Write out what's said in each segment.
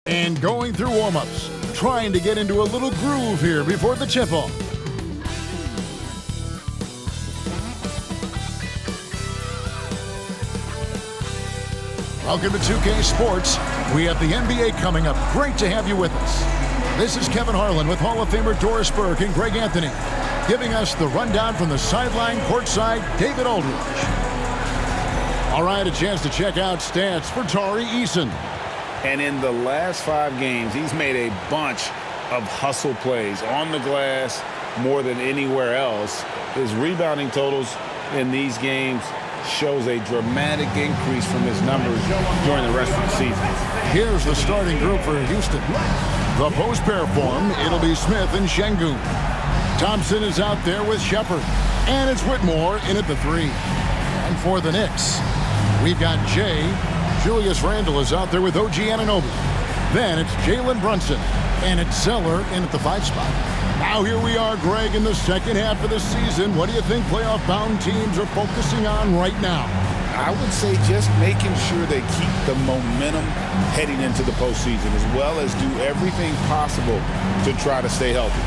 And going through warm-ups, trying to get into a little groove here before the tip-off. Welcome to 2K Sports. We have the NBA coming up. Great to have you with us. This is Kevin Harlan with Hall of Famer Doris Burke and Greg Anthony, giving us the rundown from the sideline courtside, David Aldridge. All right, a chance to check out stats for Tari Eason. And in the last 5 games, he's made a bunch of hustle plays on the glass more than anywhere else. His rebounding totals in these games shows a dramatic increase from his numbers during the rest of the season. Here's the starting group for Houston. The post pair form, it'll be Smith and Şengün. Thompson is out there with Shepherd. And it's Whitmore in at the 3. And for the Knicks, we've got Jay. Julius Randle is out there with OG Anunoby. Then it's Jalen Brunson. And it's Zeller in at the 5 spot. Now here we are, Greg, in the second half of the season. What do you think playoff-bound teams are focusing on right now? I would say just making sure they keep the momentum heading into the postseason, as well as do everything possible to try to stay healthy.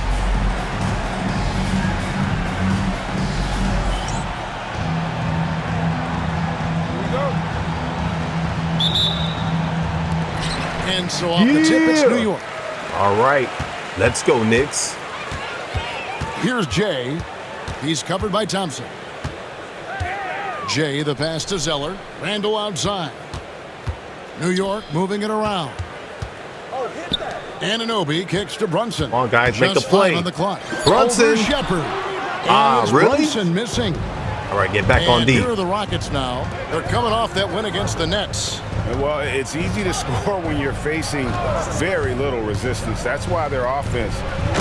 And so off the tip, it's New York. All right, let's go, Knicks. Here's Jay. He's covered by Thompson. Jay, the pass to Zeller. Randle outside. New York moving it around. Anunoby kicks to Brunson. Come on, guys, make the Just play. 5 on the clock. Brunson. Over Shepherd. And really? Brunson missing. All right, get back on D. Here are the Rockets now. They're coming off that win against the Nets. Well, it's easy to score when you're facing very little resistance. That's why their offense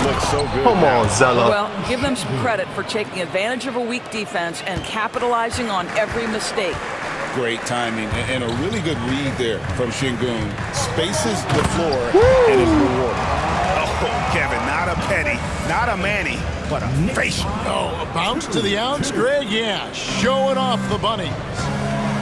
looks so good. Come on, Zeller. Well, give them some credit for taking advantage of a weak defense and capitalizing on every mistake. Great timing and a really good read there from Şengün. Spaces the floor and is rewarded. Oh, Kevin, not a petty, not a Manny, but a facial. Oh, a bounce to the ounce, Greg? Yeah, showing off the bunnies.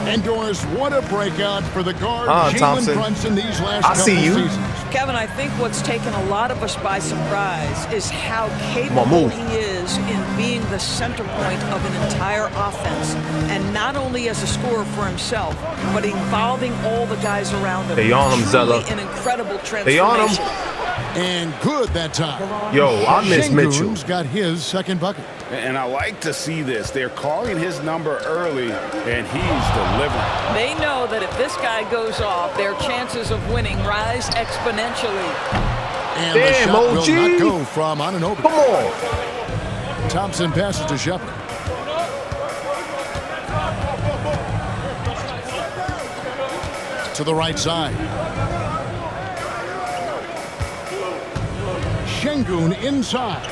And Doris, what a breakout for the guard, Jalen Brunson, these last couple seasons. Kevin, I think what's taken a lot of us by surprise is how capable he is in being the center point of an entire offense. And not only as a scorer for himself, but involving all the guys around him. They on him, Zeller. An incredible transformation. They on him. And good that time. Yo, I miss Mitchell. Şengün's got his second bucket. And I like to see this. They're calling his number early, and he's delivering. They know that if this guy goes off, their chances of winning rise exponentially. And the shot will not go from Anunoby. Come on. Thompson passes to Shepherd. To the right side. Şengün inside.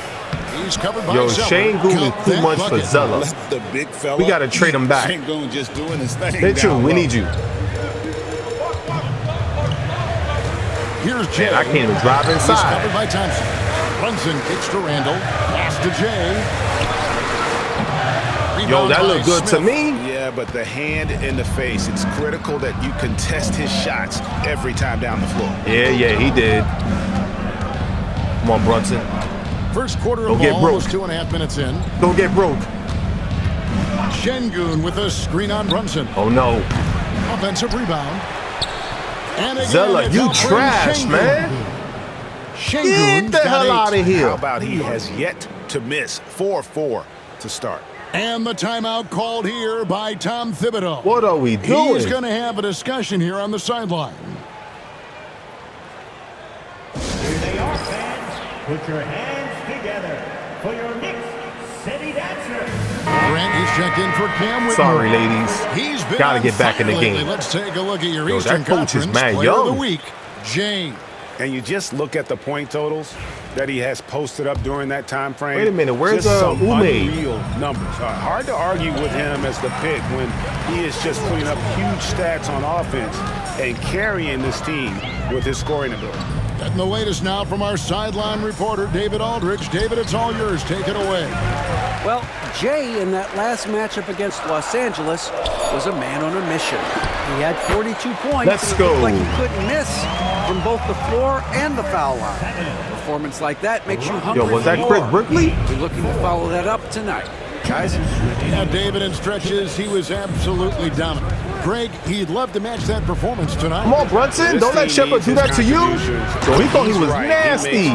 He's covered by Zeller. Şengün is too much for Zeller. The big fella. We got to trade him back. Şengün just doing his thing. Mitchell, we need you. Here's Jay. Man, I can't even drive inside. He's covered by Thompson. Brunson kicks to Randle. Pass to Jay. Yo, that looked good to me. Yeah, but the hand in the face, it's critical that you contest his shots every time down the floor. Yeah, he did. Come on, Brunson. First quarter of ball, almost 2.5 minutes in. Don't get broke. Şengün with a screen on Brunson. Oh, no. Offensive rebound. And again, Zeller, you trash, man. Şengün Get the hell out of here. How about he has yet to miss 4-4 to start. And the timeout called here by Tom Thibodeau. What are we doing? He's going to have a discussion here on the sideline. Here they are, fans. Put your hands together for your Knicks City Dancer. Grant, he's checked in for Cam Whitmore. Sorry, ladies. He's been Gotta get back in the game. Let's take a look at your Yo, Eastern that coach is Conference mad Player of the young. Week, Jane. And you just look at the point totals that he has posted up during that time frame. Wait a minute, where's just some Ume? unreal numbers. Hard to argue with him as the pick when he is just putting up huge stats on offense and carrying this team with his scoring ability. Getting the latest now from our sideline reporter, David Aldridge. David, it's all yours. Take it away. Well, Jay in that last matchup against Los Angeles was a man on a mission. He had 42 points. Let's and it go. looked like he couldn't miss from both the floor and the foul line. A performance like that makes you hungry. Yo, was that for Chris more. Brickley? We're looking to follow that up tonight. Guys? Yeah, David, in stretches, he was absolutely dominant. Greg, he'd love to match that performance tonight. Come on, Brunson. Don't let Shepard do that to you. Yo, he thought he was nasty.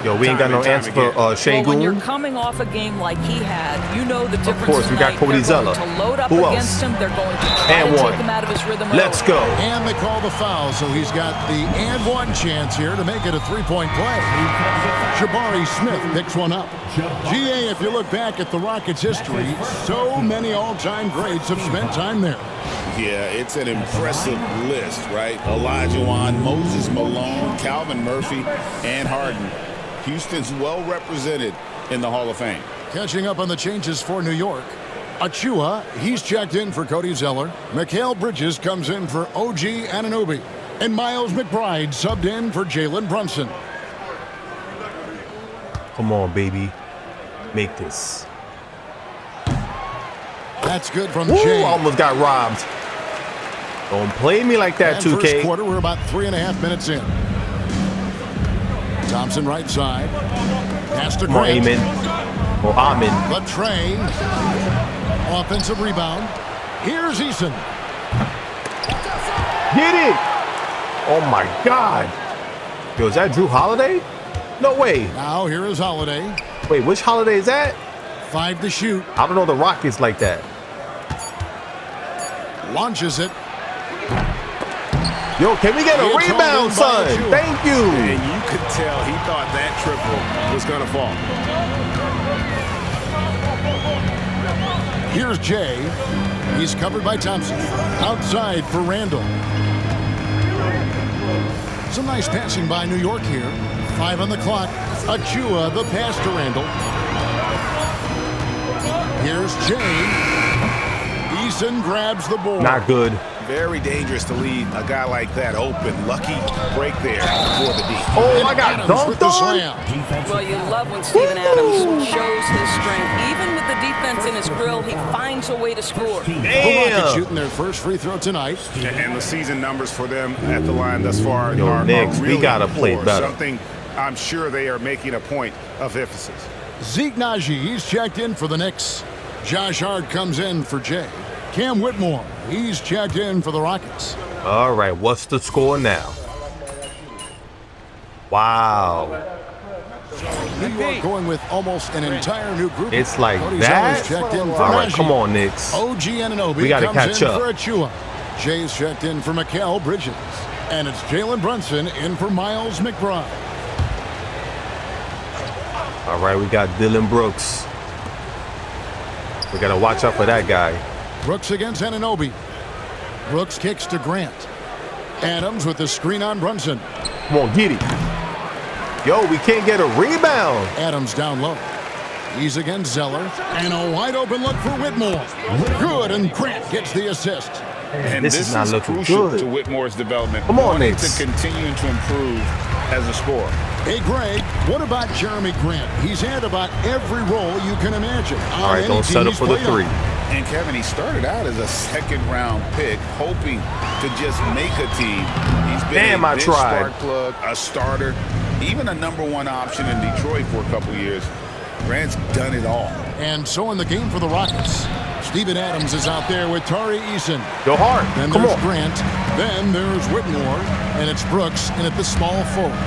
Yo, we ain't got no answer for Well, when you're Şengün. coming off a game like he had, you know the difference. Of course, we got tonight. Cody They're Zeller. going to load up Who against else? him. They're going to try And to one. take him out of his rhythm. Let's early. go. And they call the foul, so he's got the and one chance here to make it a three-point play. Jabari Smith picks one up. GA, if you look back at the Rockets' history, so many all-time greats have spent time there. Yeah, it's an impressive list, right? Olajuwon, Moses Malone, Calvin Murphy, and Harden. Houston's well represented in the Hall of Fame. Catching up on the changes for New York. Achua, he's checked in for Cody Zeller. Mikal Bridges comes in for OG Anunoby. And Miles McBride subbed in for Jalen Brunson. Come on, baby. Make this. That's good from Ooh, Jay. almost got robbed. Don't play me like that, And 2K. first quarter, we're about 3.5 minutes in. Thompson right side. Pass to Come on, Grant. Amen. Or Amen. Latrey. Offensive rebound. Here's Eason. Get it! Oh my God. Yo, is that Drew Holiday? No way. Now here is Holiday. Wait, which Holiday is that? 5 to shoot. I don't know the Rockets like that. Launches it. Yo, can we get a It's rebound, all in by son? Achua. Thank you. And you could tell he thought that triple was going to fall. Here's Jay. He's covered by Thompson. Outside for Randall. Some nice passing by New York here. 5 on the clock. Achua, the pass to Randall. Here's Jay. Eason grabs the board. Not good. Very dangerous to leave a guy like that open. Lucky break there for the D. Oh, I got Adams with dunked the on. slam. Well, you love when Steven Adams shows his strength. Even with the defense in his grill, he finds a way to score. The Rockets Damn. shooting their first free throw tonight. And the season numbers for them at the line thus far Yo, are Knicks, we really gotta play poor. better. Something I'm sure they are making a point of emphasis. Zeke Naji, he's checked in for the Knicks. Josh Hart comes in for Jay. Cam Whitmore, he's checked in for the Rockets. All right, what's the score now? Wow. New York going with almost an entire new group. It's like Cody that? Zeller's checked in for All right, Naji. come on, Knicks. OG Anunoby We gotta comes catch in up. for Achua. Jay's checked in for Mikal Bridges. And it's Jalen Brunson in for Miles McBride. All right, we got Dylan Brooks. We got to watch out for that guy. Brooks against Anunoby. Brooks kicks to Grant. Adams with the screen on Brunson. Come on, get it. Yo, we can't get a rebound. Adams down low. He's against Zeller. And a wide open look for Whitmore. Good, and Grant gets the assist. And This is not looking crucial good. to Whitmore's development. Come on, Wanting Knicks. to continue to improve as a scorer. Hey, Greg, what about Jeremy Grant? He's had about every role you can imagine. All right, don't settle for the three. And Kevin, he started out as a second-round pick, hoping to just make a team. He's been Damn, a I bench tried. spark plug, a starter, even a #1 option in Detroit for a couple years. Grant's done it all. And so in the game for the Rockets, Steven Adams is out there with Tari Eason. Go hard. Then Come there's on. Grant. Then there's Whitmore. And it's Brooks in at the small forward.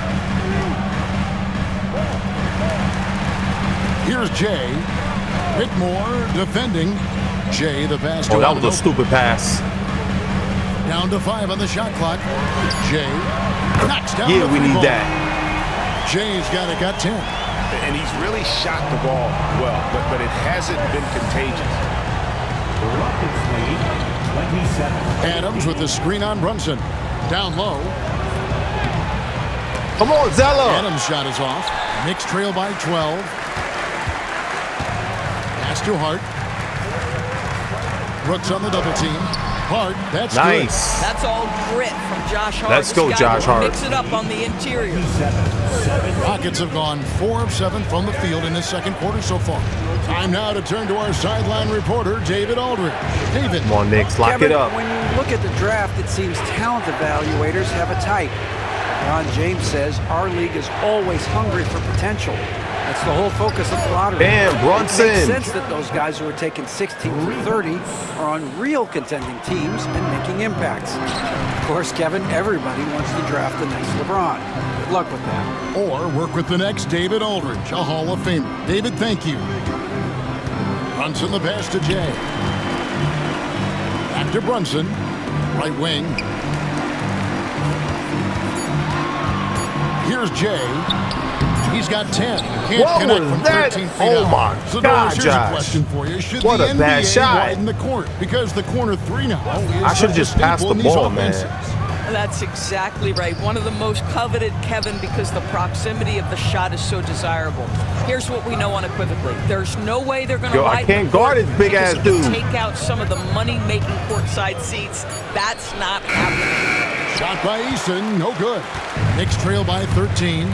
Here's Jay. Whitmore defending. Jay, the pass to Oh, that was a Anunoby. stupid pass. Down to 5 on the shot clock. Jay knocks down Yeah, the we free need ball. that. Jay's got 10. And he's really shot the ball well, but it hasn't been contagious. Rockets lead 27. Adams with the screen on Brunson. Down low. Come on, Zeller. Adams' shot is off. Knicks trail by 12. Pass to Hart. Brooks on the double team. Hart, that's nice. good. That's all grit from Josh Hart. Let's go, Josh Hart. Mix it up on the interior. Rockets have gone 4 of 7 from the field in this second quarter so far. Time now to turn to our sideline reporter, David Aldridge. David. Come on, Knicks, lock Kevin, it up. When you look at the draft, it seems talent evaluators have a type. Ron James says our league is always hungry for potential. That's the whole focus of the lottery. Damn, Brunson. It makes sense that those guys who are taken 16 through 30 are on real contending teams and making impacts. Of course, Kevin, everybody wants to draft the next LeBron. Good luck with that. Or work with the next David Aldridge, a Hall of Famer. David, thank you. Brunson the pass to Jay. Back to Brunson. Right wing. Here's Jay. He's got 10. Can't What connect was from that? 13 feet Oh out. my So God, here's Josh. a question for you. Should What the a bad NBA shot. widen the court? Because the corner 3 now is I should have such a just passed staple the in these ball, man. offenses. That's exactly right. One of the most coveted, Kevin, because the proximity of the shot is so desirable. Here's what we know unequivocally. There's no way they're going to I can't guard his big ass dude. Take out some of the money-making courtside seats. That's not happening. Shot by Eason, no good. Knicks trail by 13.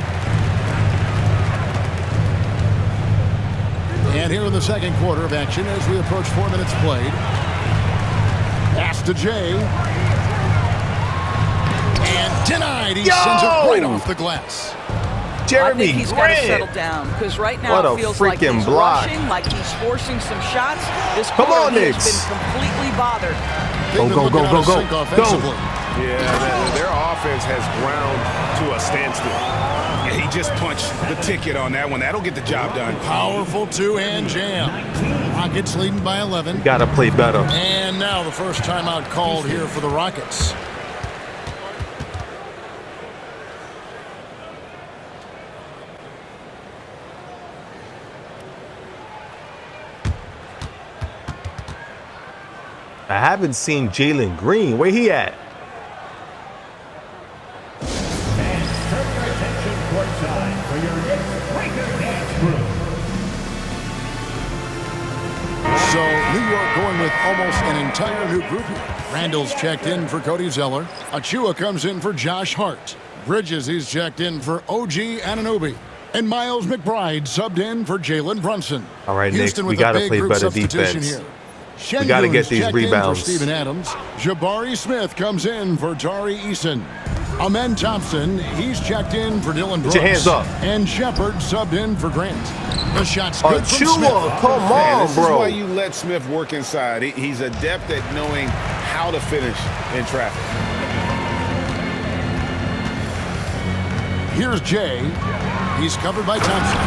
And here in the second quarter of action as we approach 4 minutes played. Pass to Jay. And denied. He sends it right off the glass. Jeremy I think he's got to Grant. settle down because right now What a it feels like freaking he's block. rushing, like he's forcing some shots. This Come quarter on, he Knicks. has been completely bothered. Go, go, go, go, go. Go. Yeah, their offense has ground to a standstill. And he just punched the ticket on that one. That'll get the job done. Powerful two-hand jam. Rockets leading by 11. Gotta play better. And now the first timeout called here for the Rockets. I haven't seen Jalen Green. Where he at? And turn your attention courtside for your Knicks Breaker Dance Group. So New York going with almost an entire new group here. Randall's checked in for Cody Zeller. Achua comes in for Josh Hart. Bridges, he's checked in for OG Anunoby. And Miles McBride subbed in for Jalen Brunson. All right, Nick, Houston we with a got to big play group better substitution defense. here. We got to get Şengün's these checked rebounds. in for Steven Adams. Jabari Smith comes in for Tari Eason. Amen Thompson, he's checked in for Dylan Brooks. Put your hands up. And Shepard subbed in for Grant. The shot's good from Smith. Achua, come Man, on, this is bro. why you let Smith work inside. He's adept at knowing how to finish in traffic. Here's Jay. He's covered by Thompson.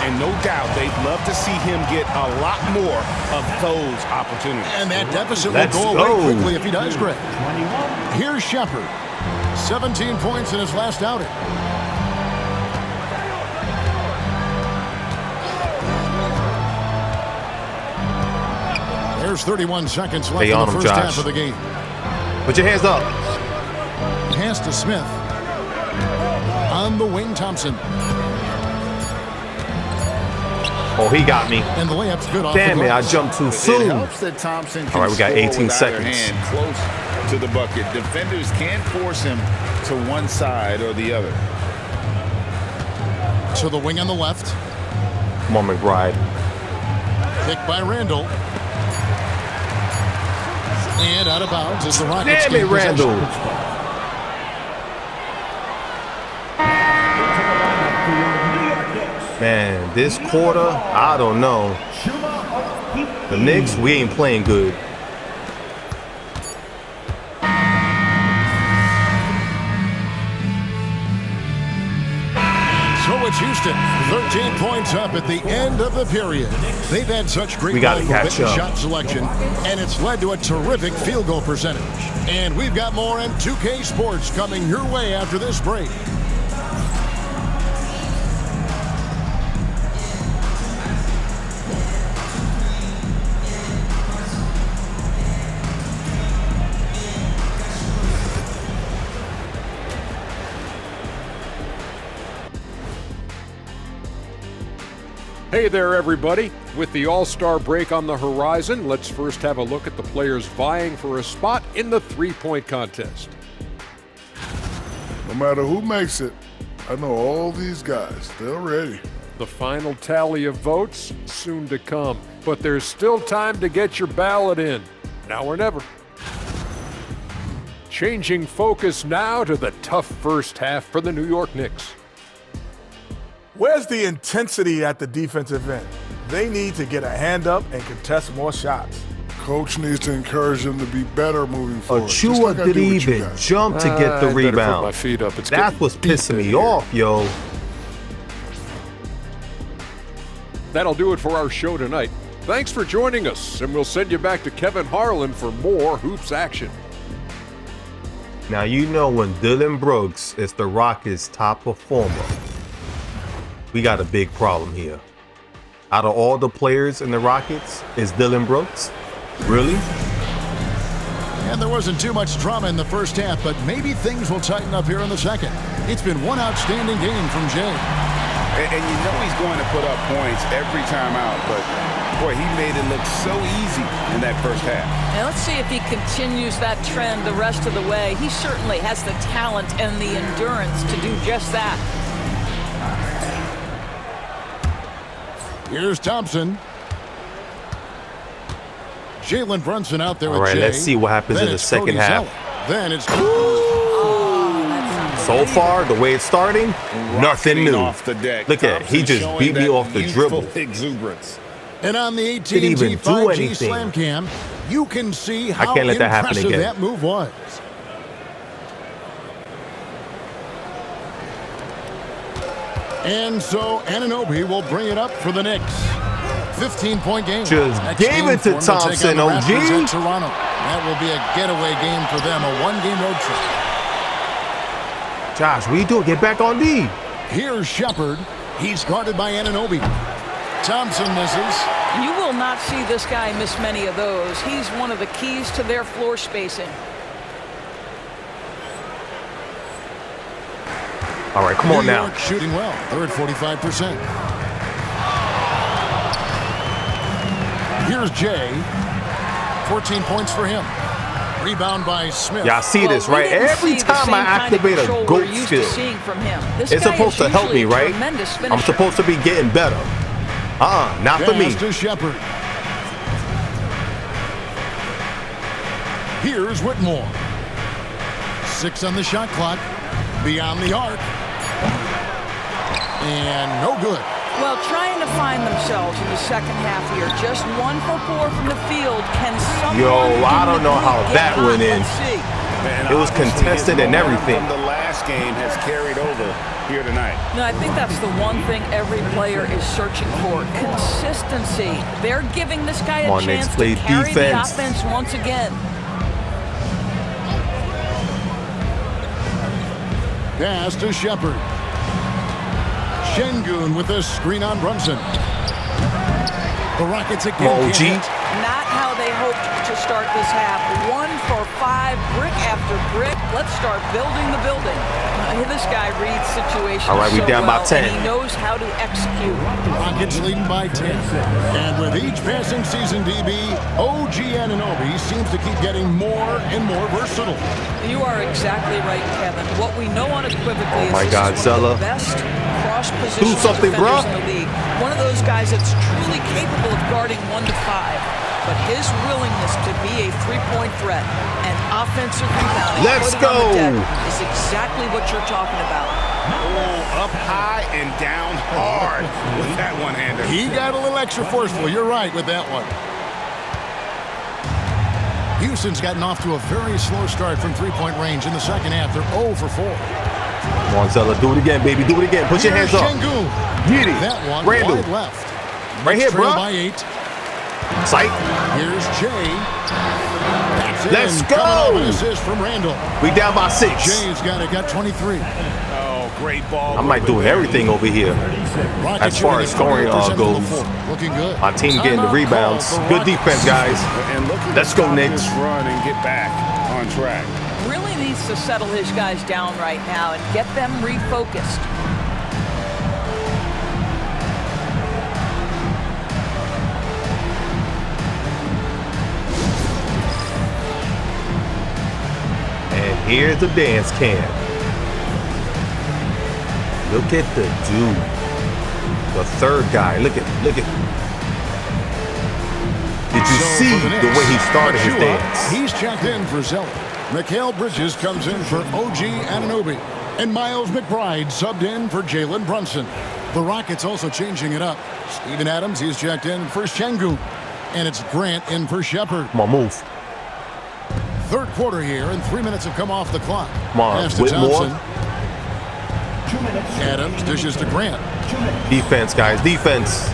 And no doubt they'd love to see him get a lot more of those opportunities. And that deficit Let's will go go. away quickly if he does, Greg. 21. Here's Shepard. 17 points in his last outing. There's 31 seconds left Stay in on the him, first Josh. half of the game. Put your hands up. Pass to Smith. On the wing, Thompson. Oh, he got me. And the layup's good off Damn the it, I glass. jumped too It soon. helps that Thompson can All right, we got score 18 with either seconds. hand close to the bucket. Defenders can't force him to one side or the other. To the wing on the left. Come on, McBride. Picked by Randall. And out of bounds as the Rockets Damn it, gain possession. Randall. Man, this quarter, I don't know. The Knicks, we ain't playing good. So it's Houston, 13 points up at the end of the period. They've had such great We gotta ball catch movement and up. shot selection, and it's led to a terrific field goal percentage. And we've got more in 2K Sports coming your way after this break. Hey there, everybody. With the All-Star break on the horizon, let's first have a look at the players vying for a spot in the three-point contest. No matter who makes it, I know all these guys, they're ready. The final tally of votes soon to come, but there's still time to get your ballot in. Now or never. Changing focus now to the tough first half for the New York Knicks. Where's the intensity at the defensive end? They need to get a hand up and contest more shots. Coach needs to encourage them to be better moving forward. Achua didn't even jump to get the rebound. Put my feet up. That's what's pissing me off, yo. That'll do it for our show tonight. Thanks for joining us, and we'll send you back to Kevin Harlan for more hoops action. Now you know when Dylan Brooks is the Rockets' top performer, we got a big problem here. Out of all the players in the Rockets, is Dylan Brooks? Really? And there wasn't too much drama in the first half, but maybe things will tighten up here in the second. It's been one outstanding game from Jay. And you know he's going to put up points every time out, but boy, he made it look so easy in that first half. Now let's see if he continues that trend the rest of the way. He certainly has the talent and the endurance to do just that. Here's Thompson. Jalen Brunson out there with Jay. All right, let's see what happens in the second half. Then it's so far, the way it's starting, nothing new. Off the deck. Look at it. He just beat me off the dribble. Exuberance. And on the AT&T 5G Slam Cam, you can see how impressive that move was. And so Anunoby will bring it up for the Knicks. 15-point game. Just gave it to Thompson, OG. Toronto. That will be a getaway game for them, a one-game road trip. Josh, what are you doing? Get back on D. Here's Shepard. He's guarded by Anunoby. Thompson misses. You will not see this guy miss many of those. He's one of the keys to their floor spacing. All right, come on now. New York shooting well. They're at 45%. Here's Jay. 14 points for him. Rebound by Smith. Y'all see this, right? Every time I activate a GOAT skill, it's supposed to help me, right? I'm supposed to be getting better. Not for me. To Shepard. Here's Whitmore. 6 on the shot clock. Beyond the arc. And no good. Well, trying to find themselves in the second half here. Just 1 for 4 from the field. Can someone... Yo, I don't know how that went in. It was contested and everything. The last game has carried over here tonight. No, I think that's the one thing every player is searching for. Consistency. They're giving this guy a chance to carry the offense once again. Pass to Shepard. Şengün with a screen on Brunson. The Rockets again. Not how they hoped to start this half. 1 for 5, brick after brick. Let's start building the building. This guy reads situations. All right, we down by 10. And he knows how to execute. Rockets leading by 10. And with each passing season, DB, OG Anunoby seems to keep getting more and more versatile. You are exactly right, Kevin. What we know unequivocally is one of the best cross-position defenders in the league. One of those guys that's truly capable of guarding 1 to 5. But his willingness to be a three-point threat and offensive rebounding is exactly what you're talking about. Oh, up high and down hard with that one-hander. He got a little extra forceful. You're right with that one. Houston's gotten off to a very slow start from three-point range in the second half. They're 0 for 4. Come on, Zella. Do it again, baby. Do it again. Put your hands up. Şengün. Get it. That one Randall. wide left. Right here, bro. By 8. Sight. Here's Jay. Let's go. An assist from Randall. We down by 6. Jay's got 23. Oh, great ball. I'm like doing everything over here. As far as scoring goes. Looking good. My team getting the rebounds. Good defense, guys. Let's go, Knicks. Run and get back on track. Really needs to settle his guys down right now and get them refocused. here's the dance cam. Look at the dude. The third guy. Look at. Did you see the way he started his dance? He's checked in for Zeller. Mikal Bridges comes in for OG Anunoby. And Miles McBride subbed in for Jalen Brunson. The Rockets also changing it up. Steven Adams, he's checked in for Şengün. And it's Grant in for Shepherd. Come on, move. Third quarter here, and 3 minutes have come off the clock. Come on, Pass to Whitmore. Thompson. Adams dishes to Grant. Defense, guys, defense.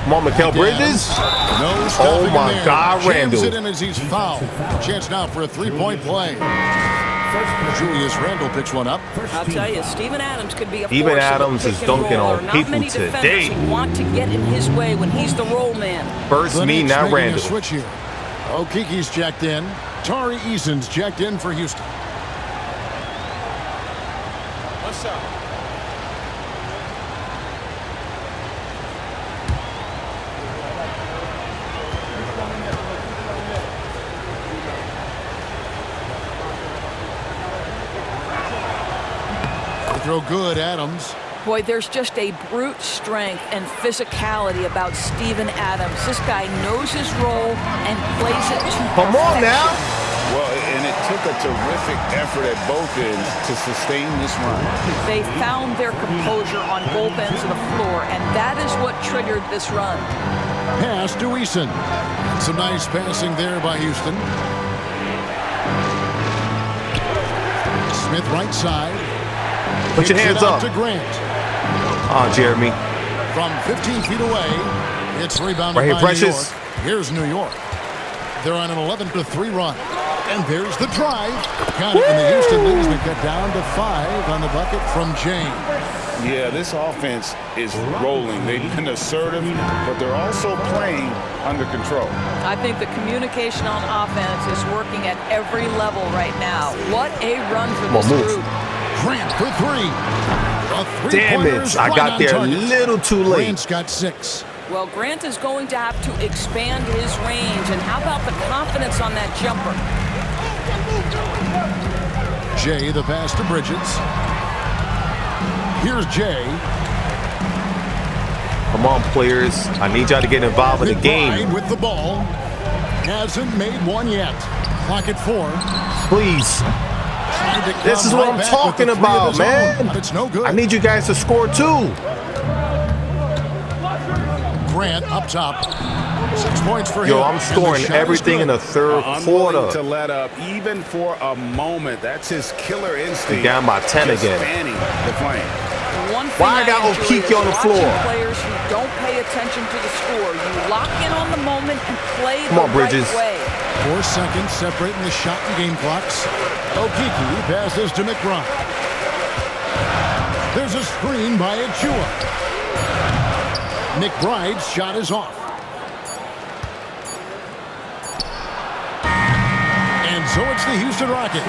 Come on, Mikal Bridges. No stopping Oh him my there. God, Jams Randall. it in as he's fouled. Chance now for a three-point play. Julius Randle picks one up. I'll tell you, Steven Adams could be a Steven force of the Adams pick is and dunking roll. on There are people not many defenders today. who want to get in his way when he's the roll man. First The me, Knicks not making a Randall. switch here. Okeke's checked in. Tari Eason's checked in for Houston. What's up? Throw good, Adams. Boy, there's just a brute strength and physicality about Steven Adams. This guy knows his role and plays it to Come on perfection. now. Well, and it took a terrific effort at both ends to sustain this run. They found their composure on both ends of the floor, and that is what triggered this run. Pass to Eason. Some nice passing there by Houston. Smith right side. Put your Kicks hands it out up. to Grant. Oh, Jeremy. From 15 feet away, it's rebounded Right here, by Precious. New York. Here's New York. They're on an 11-3 run. And there's the drive. Count it, and the Houston leads they cut down to 5 on the bucket from James. Yeah, this offense is rolling. They've been assertive, but they're also playing under control. I think the communication on offense is working at every level right now. What a run for Come on, this move. group. Grant for 3. Damn it. I got there a little too late. Grant's got 6. Well, Grant is going to have to expand his range. And how about the confidence on that jumper? Jay, the pass to Bridges. Here's Jay. Come on, players. I need y'all to get involved in the game. McBride with the ball. Hasn't made one yet. Clock at 4. Please. Tried to This is come what right I'm back with talking the 3 of about, his own, man. but it's no good. I need you guys to score too. Grant up top. 6 points for him. Yo, I'm And the scoring shot is everything in good. the third Unwilling quarter. to let up, even for a moment. That's his killer instinct. Down by 10 Just again. fanning the flame. One thing Why I got enjoy Okeke is on the watching floor? Players who don't pay attention to the score. You lock in on the moment and play Come the on, Bridges. right way. 4 seconds separating the shot and game clocks. Okeke passes to McBride. There's a screen by Achua. McBride's shot is off. And so it's the Houston Rockets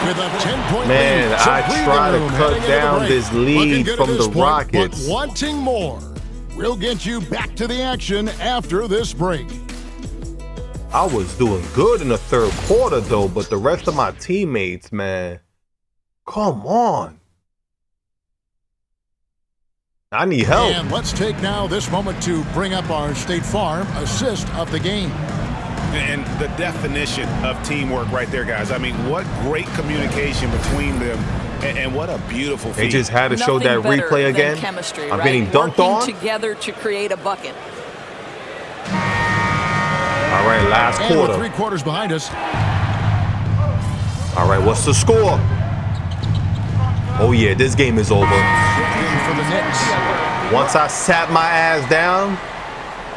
with a 10-point Man, lead. So I breathing try to room cut heading into the down break. this Looking lead good at from this the point, Rockets. but wanting more. We'll get you back to the action after this break. I was doing good in the third quarter, though, but the rest of my teammates, man, come on. I need help. And let's take now this moment to bring up our State Farm assist of the game. And the definition of teamwork right there, guys. I mean, what great communication between them, and what a beautiful They feat. just had to show Nothing that better replay than again. Chemistry, I'm right? getting dunked Working on. together to create a bucket. All right, last And quarter. with 3 quarters behind us, All right, what's the score? Oh, yeah, this game is over. in for the Knicks. Once I sat my ass down,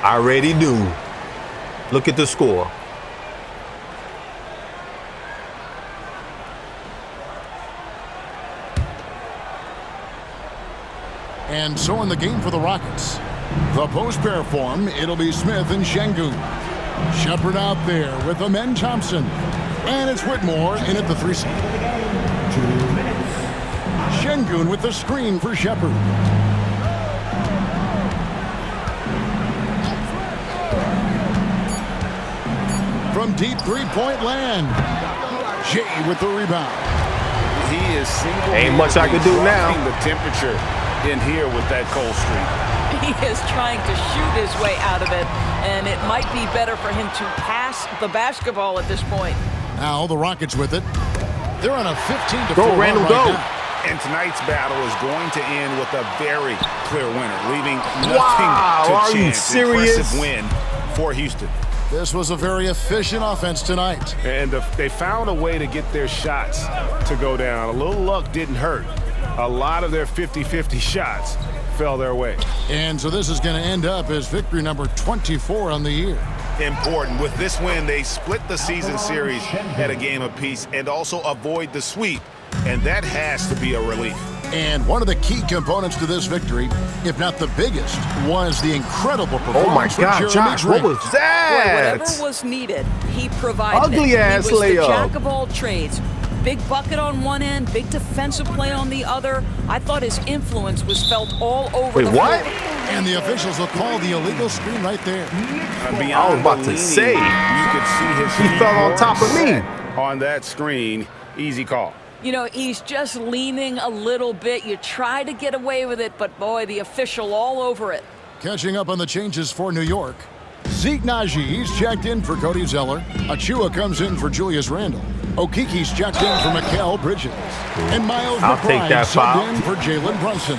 I already knew. Look at the score. And so in the game for the Rockets, the post pair form, it'll be Smith and Şengün. Shepherd out there with Amen Thompson. And it's Whitmore in at the 3 seat. Şengün with the screen for Shepherd. From deep three-point land. Jay with the rebound. He is Ain't much I can do now. The temperature in here with that cold streak. He is trying to shoot his way out of it, and it might be better for him to pass the basketball at this point. Now the Rockets with it. They're on a 15-4 Go, run Randall, right go. now. And tonight's battle is going to end with a very clear winner, leaving nothing Wow, to are you chance. serious? Impressive win for Houston. This was a very efficient offense tonight. And they found a way to get their shots to go down. A little luck didn't hurt. A lot of their 50-50 shots fell their way. And so this is going to end up as victory number 24 on the year. Important. With this win, they split the season series at a game apiece and also avoid the sweep. And that has to be a relief. And one of the key components to this victory, if not the biggest, was the incredible performance. Oh my God, from Josh, what was Boy, that? whatever was needed, he provided Ugly it. ass He was the layup. jack of all trades. Big bucket on one end, big defensive play on the other. I thought his influence was felt all over Wait, the what? floor. And the officials will call the illegal screen right there. I was about to say. You could see his He fell on top of me. on that screen. Easy call. You know, he's just leaning a little bit. You try to get away with it, but boy, the official all over it. Catching up on the changes for New York. Zeke Naji, he's checked in for Cody Zeller. Achua comes in for Julius Randle. Okiki's checked in for Mikal Bridges. And Miles I'll take McBride that foul. subbed in for Jalen Brunson.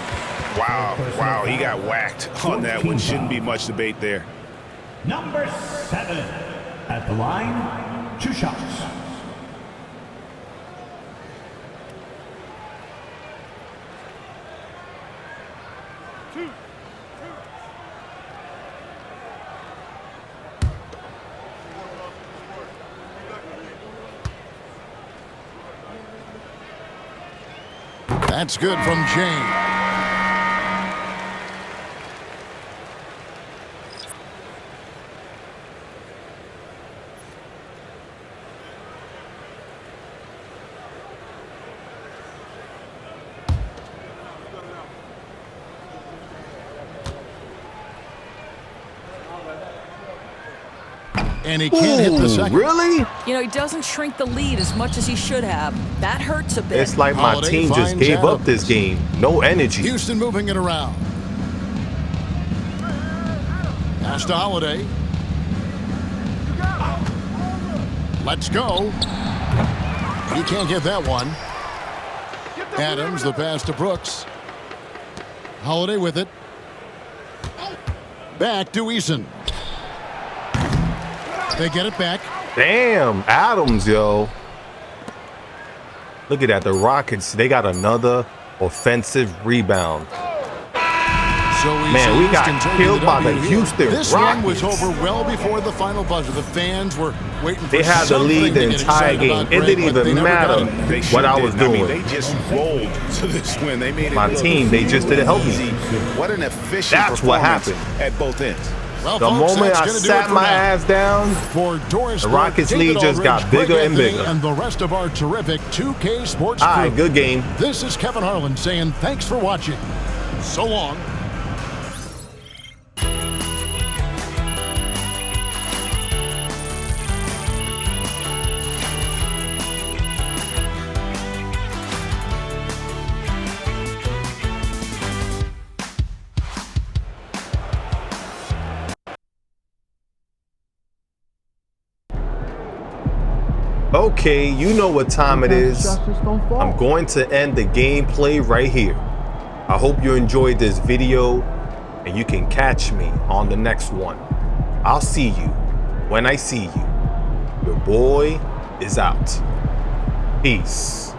Wow, he got whacked on that one. Shouldn't be much debate there. Number 7 at the line, 2 shots. That's good from James. And he can't hit the second. Really? You know, he doesn't shrink the lead as much as he should have. That hurts a bit. It's like my Holiday team just finds gave up Adams. this game. No energy. Houston moving it around. Pass to Holiday. Let's go. He can't get that one. Adams, the pass to Brooks. Holiday with it. Back to Eason. They get it back. Damn, Adams, yo. Look at that. The Rockets, they got another offensive rebound. So Man, we got Houston taking killed by the W here. Houston This one was Rockets. over well before the final buzzer. The fans were waiting for They had the something lead the to get entire excited game. about, It Greg, didn't but they even never got matter it. They sure what I did. was doing. I mean, they just rolled to this win. They made it My look team, they just didn't help me. easy. What an efficient That's what performance happened. at both ends. Well, The folks, moment that's I gonna do it sat for my now. ass down, For Doris the Burke, Rockets David lead just got Aldridge, bigger Greg and Anthony, bigger. and the rest of our terrific 2K Sports all crew. right, good game. This is Kevin Harlan saying thanks for watching. So long. Okay, you know what time it is. I'm going to end the gameplay right here. I hope you enjoyed this video and you can catch me on the next one. I'll see you when I see you. Your boy is out. Peace.